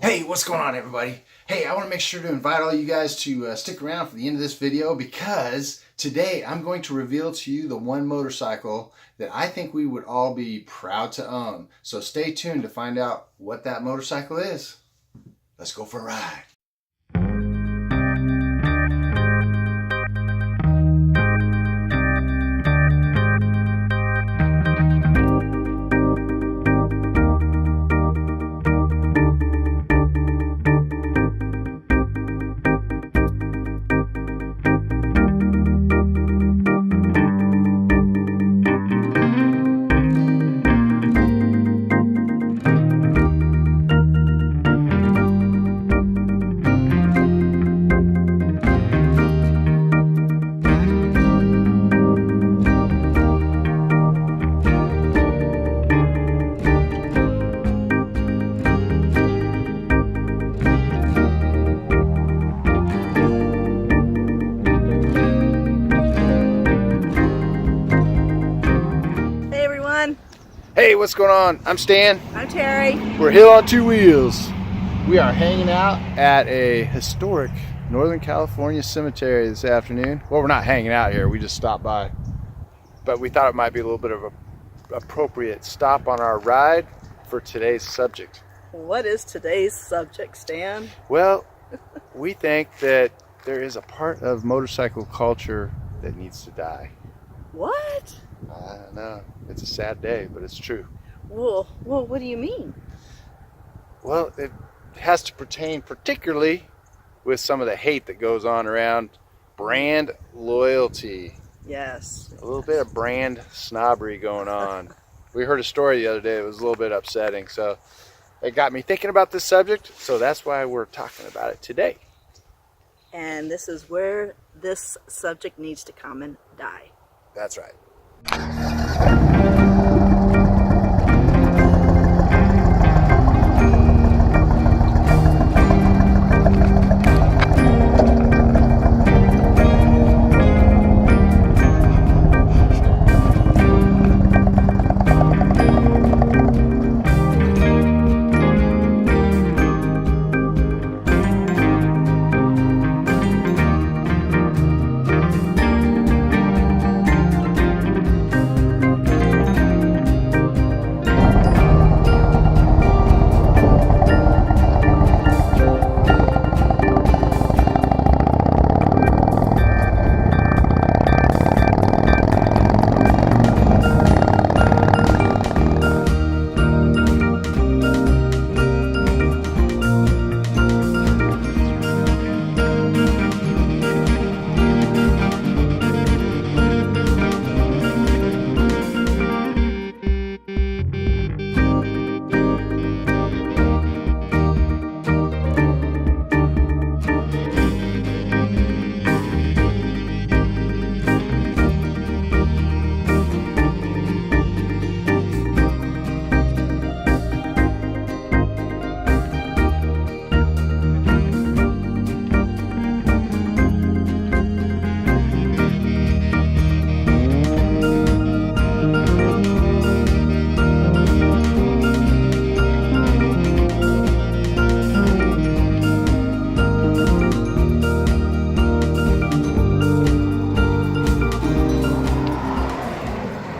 Hey, what's going on, everybody? Hey, I want to make sure to invite all you guys to stick around for the end of this video, because today I'm going to reveal to you the one motorcycle that I think we would all be proud to own. So stay tuned to find out what that motorcycle is. Let's go for a ride. Hey, what's going on? I'm Stan. I'm Terry. We're Hill on Two Wheels. We are hanging out at a historic Northern California cemetery this afternoon. Well, we're not hanging out here. We just stopped by. But we thought it might be a little bit of an appropriate stop on our ride for today's subject. What is today's subject, Stan? Well, we think that there is a part of motorcycle culture that needs to die. What? I don't know. It's a sad day, but it's true. Well, what do you mean? Well, it has to pertain particularly with some of the hate that goes on around brand loyalty. Yes. A little bit of brand snobbery going on. We heard a story the other day. It was a little bit upsetting. So it got me thinking about this subject. So that's why we're talking about it today. And this is where this subject needs to come and die. That's right.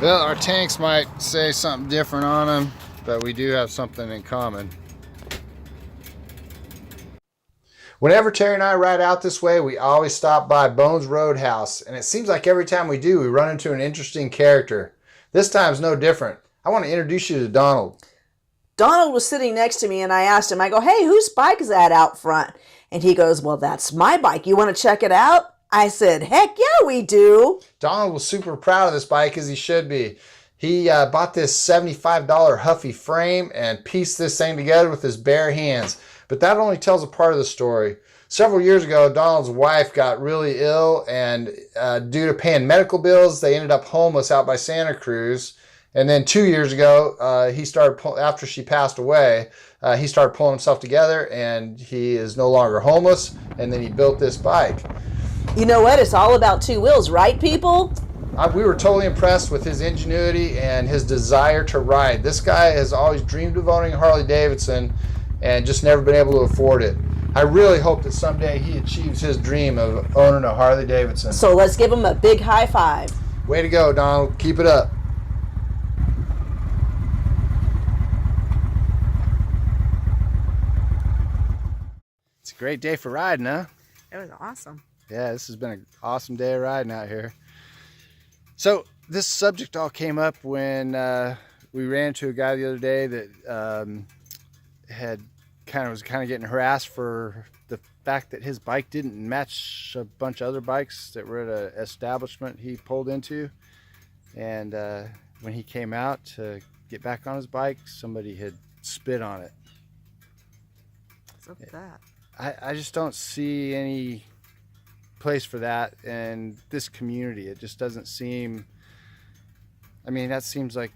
Well, our tanks might say something different on them, but we do have something in common. Whenever Terry and I ride out this way, we always stop by Bones Roadhouse, and it seems like every time we do, we run into an interesting character. This time's no different. I want to introduce you to Donald. Donald was sitting next to me and I asked him, I go, hey, whose bike is that out front? And he goes, well, that's my bike. You want to check it out? I said, heck yeah, we do. Donald was super proud of this bike, as he should be. He bought this $75 Huffy frame and pieced this thing together with his bare hands. But that only tells a part of the story. Several years ago, Donald's wife got really ill, and due to paying medical bills, they ended up homeless out by Santa Cruz. And then 2 years ago, he started, after she passed away, he started pulling himself together, and he is no longer homeless. And then he built this bike. You know what? It's all about two wheels, right, people? We were totally impressed with his ingenuity and his desire to ride. This guy has always dreamed of owning a Harley Davidson, and just never been able to afford it. I really hope that someday he achieves his dream of owning a Harley Davidson. So let's give him a big high five. Way to go, Donald. Keep it up. It's a great day for riding, huh? It was awesome. Yeah, this has been an awesome day of riding out here. So this subject all came up when we ran into a guy the other day that was kind of getting harassed for the fact that his bike didn't match a bunch of other bikes that were at an establishment he pulled into. And when he came out to get back on his bike, somebody had spit on it. What's up with that? I just don't see any place for that in this community. It just doesn't seem, I mean, that seems like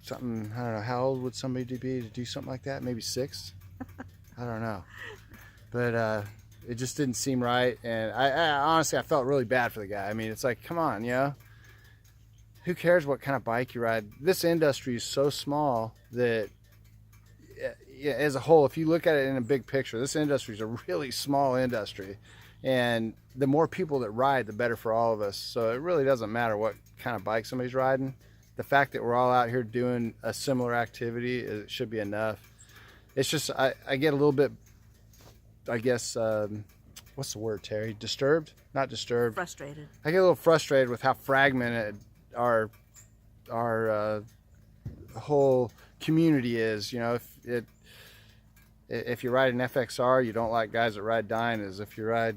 something, I don't know, how old would somebody be to do something like that? Maybe 6? I don't know. But it just didn't seem right. And I honestly, I felt really bad for the guy. I mean, it's like, come on, you know? Who cares what kind of bike you ride? This industry is so small that as a whole, if you look at it in a big picture, this industry is a really small industry. And the more people that ride, the better for all of us. So it really doesn't matter what kind of bike somebody's riding. The fact that we're all out here doing a similar activity, it should be enough. It's just, I get a little bit, I guess, what's the word, Terry? Disturbed? Not disturbed. Frustrated. I get a little frustrated with how fragmented our whole community is. You know, if you ride an FXR, you don't like guys that ride Dynas. If you ride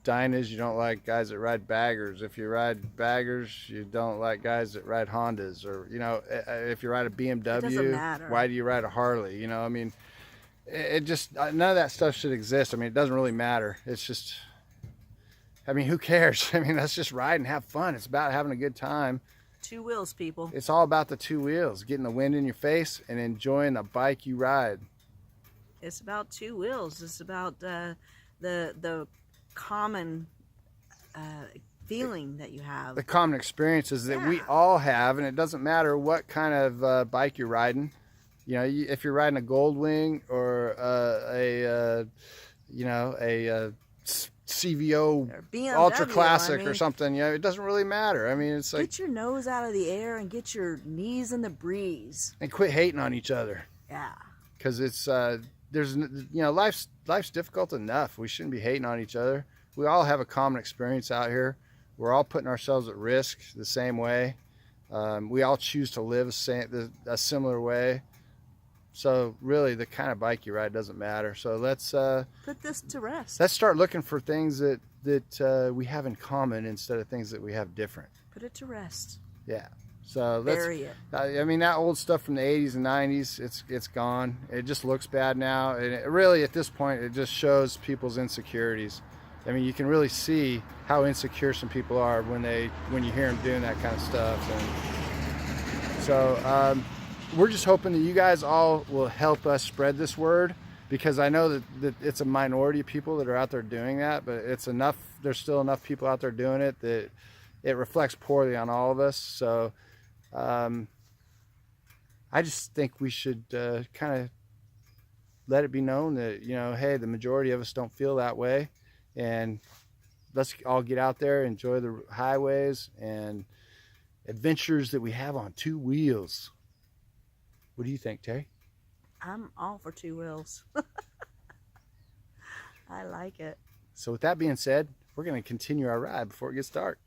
Dynas, you don't like guys that ride baggers. If you ride baggers, you don't like guys that ride Hondas. Or, you know, if you ride a BMW, why do you ride a Harley? You know, I mean, it just, none of that stuff should exist. I mean, it doesn't really matter. It's just, I mean, who cares? I mean, let's just ride and have fun. It's about having a good time. 2 wheels, people. It's all about the 2 wheels, getting the wind in your face and enjoying the bike you ride. It's about 2 wheels. It's about the common feeling that you have. The common experiences that we all have, and it doesn't matter what kind of bike you're riding. You know, if you're riding a Goldwing or a CVO or Ultra Classic or something, you know, it doesn't really matter. I mean, it's like, get your nose out of the air and get your knees in the breeze. And quit hating on each other. Yeah. Because it's there's, you know, life's difficult enough. We shouldn't be hating on each other. We all have a common experience out here. We're all putting ourselves at risk the same way. We all choose to live a similar way. So really, the kind of bike you ride doesn't matter. So let's put this to rest. Let's start looking for things that we have in common instead of things that we have different. Put it to rest. Yeah. So let's. Bury it. I mean, that old stuff from the 80s and 90s, it's gone. It just looks bad now, and it really, at this point, it just shows people's insecurities. I mean, you can really see how insecure some people are when you hear them doing that kind of stuff. And so we're just hoping that you guys all will help us spread this word, because I know that it's a minority of people that are out there doing that, but it's enough. There's still enough people out there doing it that it reflects poorly on all of us. So I just think we should kind of let it be known that, you know, hey, the majority of us don't feel that way, and let's all get out there, enjoy the highways and adventures that we have on 2 wheels. What do you think, Terry? I'm all for 2 wheels. I like it. So with that being said, we're going to continue our ride before it gets dark.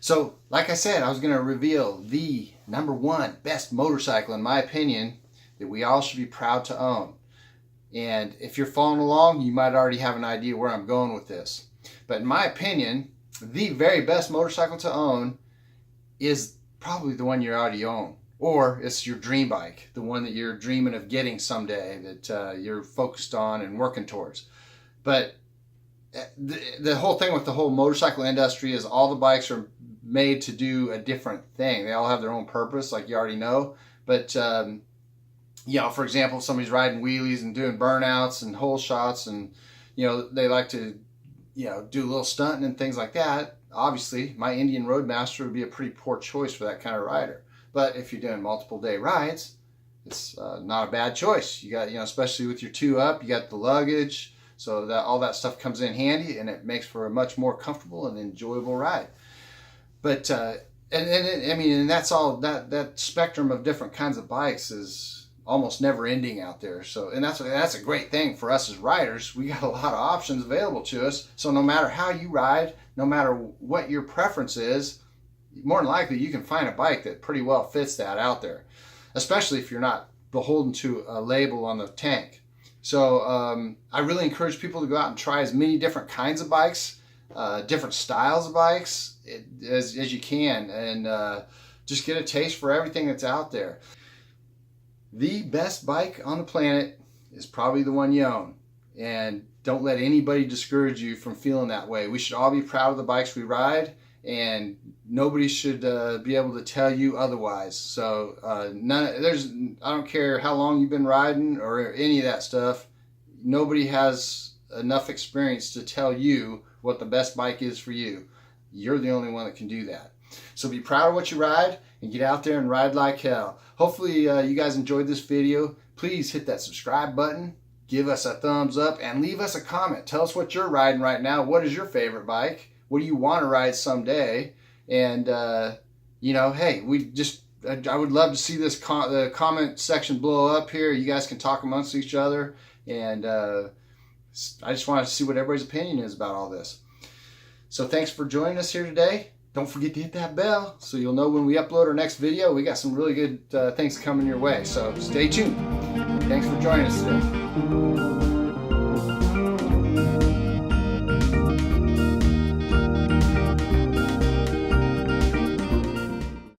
So, like I said, I was going to reveal the #1 best motorcycle, in my opinion, that we all should be proud to own. And if you're following along, you might already have an idea where I'm going with this. But in my opinion, the very best motorcycle to own is probably the one you already own. Or it's your dream bike, the one that you're dreaming of getting someday, that you're focused on and working towards. But the whole thing with the whole motorcycle industry is all the bikes are made to do a different thing. They all have their own purpose, like you already know. But you know, for example, if somebody's riding wheelies and doing burnouts and hole shots, and you know, they like to do a little stunting and things like that, obviously my Indian Roadmaster would be a pretty poor choice for that kind of rider. But if you're doing multiple day rides, it's not a bad choice. You got, especially with your 2-up, you got the luggage, so that all that stuff comes in handy, and it makes for a much more comfortable and enjoyable ride. But and that's all, that spectrum of different kinds of bikes is almost never ending out there. So, and that's a great thing for us as riders. We got a lot of options available to us. So no matter how you ride, no matter what your preference is, more than likely you can find a bike that pretty well fits that out there, especially if you're not beholden to a label on the tank. So I really encourage people to go out and try as many different kinds of bikes, different styles of bikes as you can, and just get a taste for everything that's out there. The best bike on the planet is probably the one you own, and don't let anybody discourage you from feeling that way. We should all be proud of the bikes we ride, and nobody should be able to tell you otherwise. So I don't care how long you've been riding or any of that stuff, nobody has enough experience to tell you what the best bike is for you. You're the only one that can do that. So be proud of what you ride and get out there and ride like hell. Hopefully you guys enjoyed this video. Please hit that subscribe button, give us a thumbs up, and leave us a comment. Tell us what you're riding right now. What is your favorite bike? What do you want to ride someday? And hey, I would love to see this the comment section blow up here. You guys can talk amongst each other, and I just wanted to see what everybody's opinion is about all this. So thanks for joining us here today. Don't forget to hit that bell so you'll know when we upload our next video. We got some really good things coming your way, so stay tuned. Thanks for joining us today.